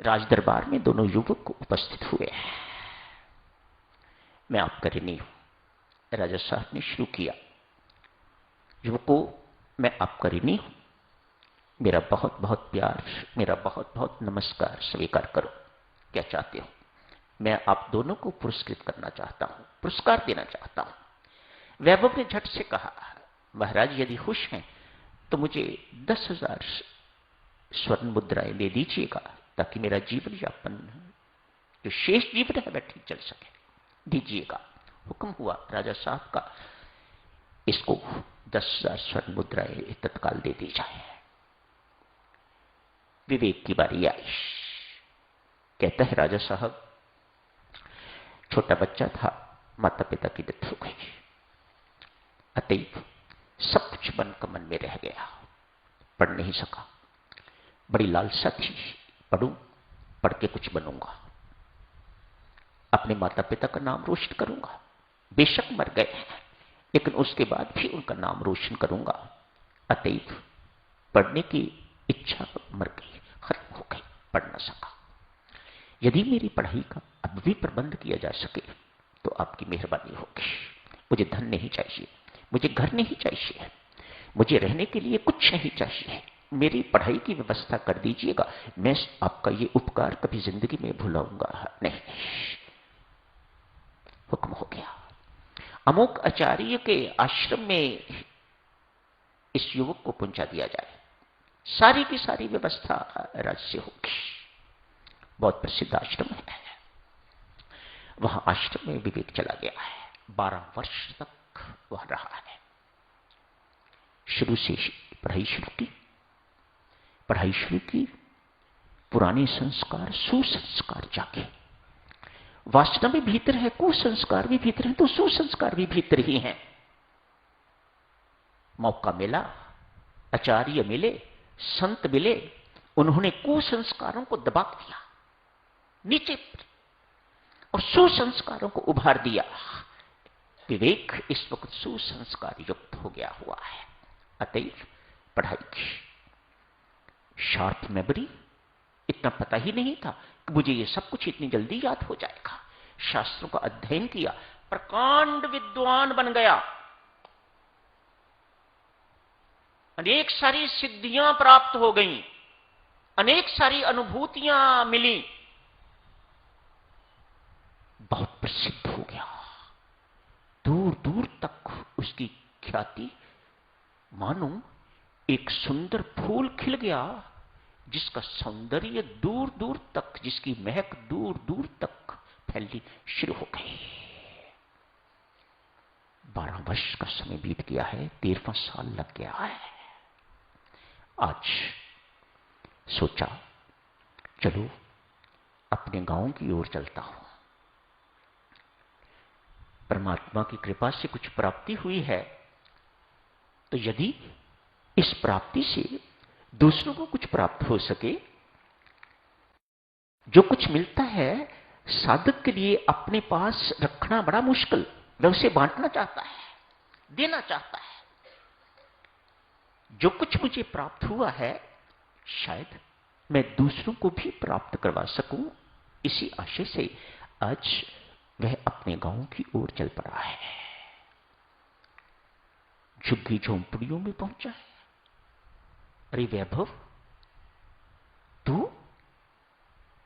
राजदरबार में दोनों युवक उपस्थित हुए। मैं आपका ऋणी हूं। राजा साहब ने शुरू किया, युवकों, मैं आपका ऋणी हूं, मेरा बहुत बहुत प्यार, मेरा बहुत बहुत नमस्कार स्वीकार करो। क्या चाहते हो? मैं आप दोनों को पुरस्कृत करना चाहता हूं, पुरस्कार देना चाहता हूं। वैभव ने झट से कहा, महाराज यदि खुश हैं तो मुझे 10,000 स्वर्ण मुद्राएं दे दीजिएगा, ताकि मेरा जीवन यापन, जो शेष जीवन है, वह ठीक चल सके। दीजिएगा। हुक्म हुआ राजा साहब का, इसको 10,000 स्वर्ण मुद्राएं तत्काल दे दी जाए। विवेक की बारी आई। कहता है, राजा साहब, छोटा बच्चा था, माता पिता की डेथ हो गई, अतएव सब कुछ मन का मन में रह गया, पढ़ नहीं सका। बड़ी लालसा थी, पढ़ूं, पढ़ के कुछ बनूंगा, अपने माता पिता का नाम रोशन करूंगा। बेशक मर गए, लेकिन उसके बाद भी उनका नाम रोशन करूंगा। अतएव पढ़ने की इच्छा मर गई, खत्म हो गई, पढ़ न सका। यदि मेरी पढ़ाई का अब भी प्रबंध किया जा सके तो आपकी मेहरबानी होगी। मुझे धन नहीं चाहिए, मुझे घर नहीं चाहिए, मुझे रहने के लिए कुछ नहीं चाहिए, मेरी पढ़ाई की व्यवस्था कर दीजिएगा। मैं आपका ये उपकार कभी जिंदगी में भुलाऊंगा नहीं। हुक्म हो गया, अमुक आचार्य के आश्रम में इस युवक को पहुंचा दिया जाए, सारी की सारी व्यवस्था राज्य से होगी। बहुत प्रसिद्ध आश्रम है, वहां आश्रम में विवेक चला गया है। 12 वर्ष तक वह रहा है। शुरू से पढ़ाई शुरू की, पुराने संस्कार सुसंस्कार जागे। वासना भी भीतर है, कुसंस्कार भी भीतर है, तो सुसंस्कार भी भीतर ही हैं। मौका मिला, आचार्य मिले, संत मिले, उन्होंने कुसंस्कारों को दबा दिया नीचे और सुसंस्कारों को उभार दिया। विवेक इस वक्त सुसंस्कार युक्त हो गया हुआ है। अतएव पढ़ाई की शार्प मेमोरी, इतना पता ही नहीं था कि मुझे ये सब कुछ इतनी जल्दी याद हो जाएगा। शास्त्रों का अध्ययन किया, प्रकांड विद्वान बन गया, अनेक सारी सिद्धियां प्राप्त हो गईं, अनेक सारी अनुभूतियां मिली, बहुत प्रसिद्ध हो गया। दूर दूर तक उसकी ख्याति मानो एक सुंदर फूल खिल गया, जिसका सौंदर्य दूर दूर तक, जिसकी महक दूर दूर तक फैलनी शुरू हो गई। 12 वर्ष का समय बीत गया है, 13वां साल लग गया है। आज सोचा, चलो अपने गांव की ओर चलता हूं। परमात्मा की कृपा से कुछ प्राप्ति हुई है, तो यदि इस प्राप्ति से दूसरों को कुछ प्राप्त हो सके, जो कुछ मिलता है साधक के लिए अपने पास रखना बड़ा मुश्किल, वह उसे बांटना चाहता है, देना चाहता है। जो कुछ मुझे प्राप्त हुआ है, शायद मैं दूसरों को भी प्राप्त करवा सकूं। इसी आशय से आज वह अपने गांव की ओर चल पड़ा है। झुग्गी झोंपड़ियों में पहुंचा है। अरे वैभव, तू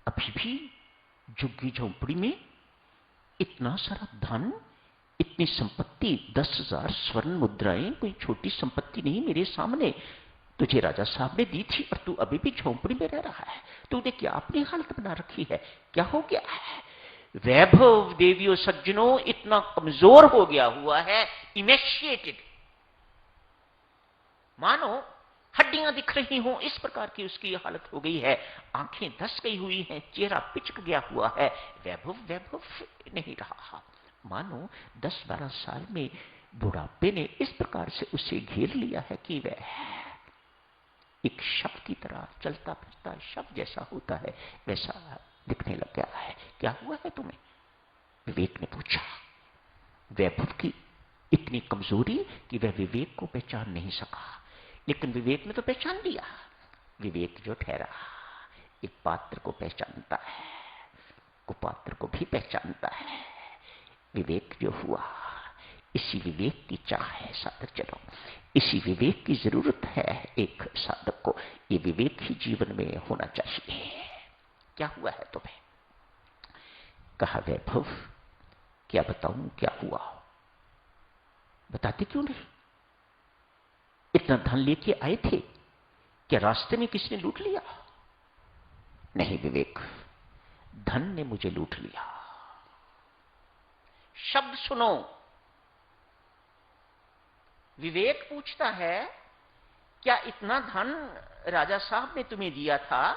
अभी भी झुग्गी झोंपड़ी में? इतना सारा धन, इतनी संपत्ति, 10,000 स्वर्ण मुद्राएं कोई छोटी संपत्ति नहीं मेरे सामने। तुझे राजा साहब ने दी थी और तू अभी भी झोंपड़ी में रह रहा है। तूने क्या अपनी हालत बना रखी है? क्या हो गया है? वैभव देवियों सज्जनों इतना कमजोर हो गया हुआ है, इमेशिएटेड, मानो हड्डियां दिख रही हों, इस प्रकार की उसकी हालत हो गई है। आंखें धस गई हुई हैं, चेहरा पिचक गया हुआ है। वैभव वैभव नहीं रहा, मानो 10-12 साल में बुढ़ापे ने इस प्रकार से उसे घेर लिया है कि वह एक शव की तरह चलता फिरता शव जैसा होता है, वैसा दिखने लग गया है। क्या हुआ है तुम्हें? विवेक ने पूछा। वैभव की इतनी कमजोरी कि वह विवेक को पहचान नहीं सका, लेकिन विवेक ने तो पहचान लिया। विवेक जो ठहरा, एक पात्र को पहचानता है, कुपात्र को भी पहचानता है। विवेक जो हुआ, इसी विवेक की चाह है साधक जनों, इसी विवेक की जरूरत है एक साधक को। ये विवेक ही जीवन में होना चाहिए। क्या हुआ है तुम्हें? कहा वैभव, क्या बताऊं क्या हुआ? बताते क्यों नहीं? इतना धन लेके आए थे, क्या रास्ते में किसने लूट लिया? नहीं विवेक, धन ने मुझे लूट लिया। शब्द सुनो, विवेक पूछता है क्या इतना धन राजा साहब ने तुम्हें दिया था,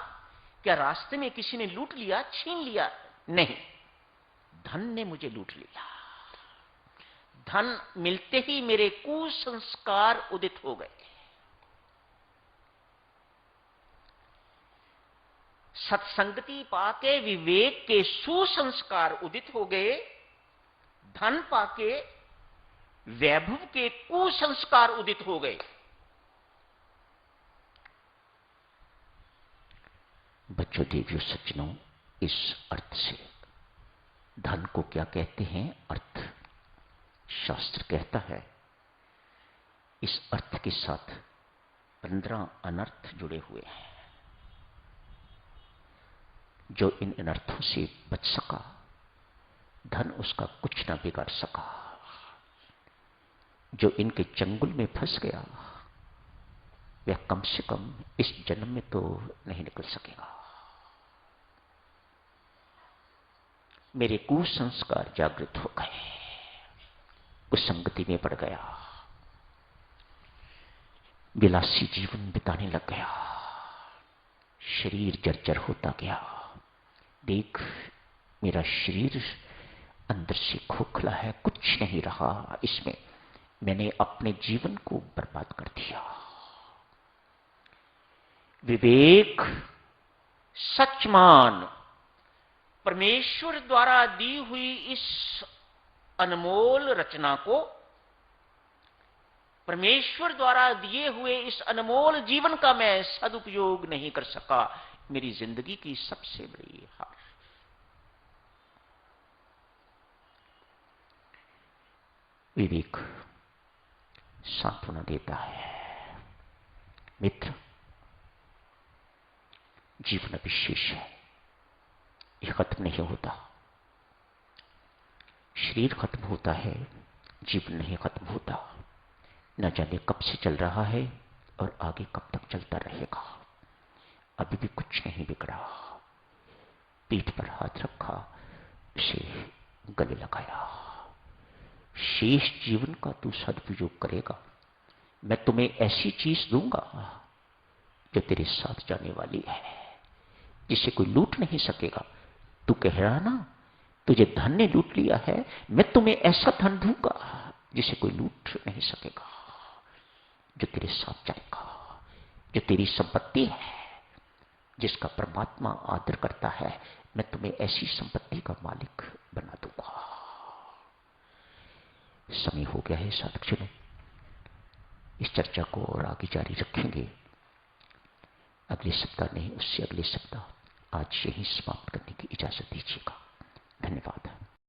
क्या रास्ते में किसी ने लूट लिया, छीन लिया? नहीं, धन ने मुझे लूट लिया। धन मिलते ही मेरे कुसंस्कार उदित हो गए। सत्संगति पाके विवेक के सुसंस्कार उदित हो गए, धन पाके वैभव के कुसंस्कार उदित हो गए। बच्चों देवियों सज्जनों, इस अर्थ से धन को क्या कहते हैं? अर्थ। शास्त्र कहता है इस अर्थ के साथ 15 अनर्थ जुड़े हुए हैं। जो इन अनर्थों से बच सका, धन उसका कुछ ना बिगाड़ सका। जो इनके चंगुल में फंस गया, वह कम से कम इस जन्म में तो नहीं निकल सकेगा। मेरे कुसंस्कार जागृत हो गए, उस संगति में पड़ गया, विलासी जीवन बिताने लग गया, शरीर जर्जर होता गया। देख, मेरा शरीर अंदर से खोखला है, कुछ नहीं रहा इसमें। मैंने अपने जीवन को बर्बाद कर दिया। विवेक, सच मान, परमेश्वर द्वारा दी हुई इस अनमोल रचना को, परमेश्वर द्वारा दिए हुए इस अनमोल जीवन का मैं सदुपयोग नहीं कर सका। मेरी जिंदगी की सबसे बड़ी हार। विवेक सांत्वना देता है, मित्र, जीवन विशेष है, यह खत्म नहीं होता। शरीर खत्म होता है, जीवन नहीं खत्म होता। न जाने कब से चल रहा है और आगे कब तक चलता रहेगा। अभी भी कुछ नहीं बिगड़ा। पीठ पर हाथ रखा, उसे गले लगाया। शेष जीवन का तू सदुपयोग करेगा, मैं तुम्हें ऐसी चीज दूंगा जो तेरे साथ जाने वाली है, जिसे कोई लूट नहीं सकेगा। तू कह रहा ना तुझे धन ने लूट लिया है, मैं तुम्हें ऐसा धन दूंगा जिसे कोई लूट नहीं सकेगा, जो तेरे साथ जाएगा, जो तेरी संपत्ति है, जिसका परमात्मा आदर करता है। मैं तुम्हें ऐसी संपत्ति का मालिक बना दूंगा। समय हो गया है साधक जनों, इस चर्चा को और आगे जारी रखेंगे। अगले सप्ताह नहीं, उससे अगले सप्ताह। आज यही समाप्त करने की इजाजत दीजिएगा। धन्यवाद।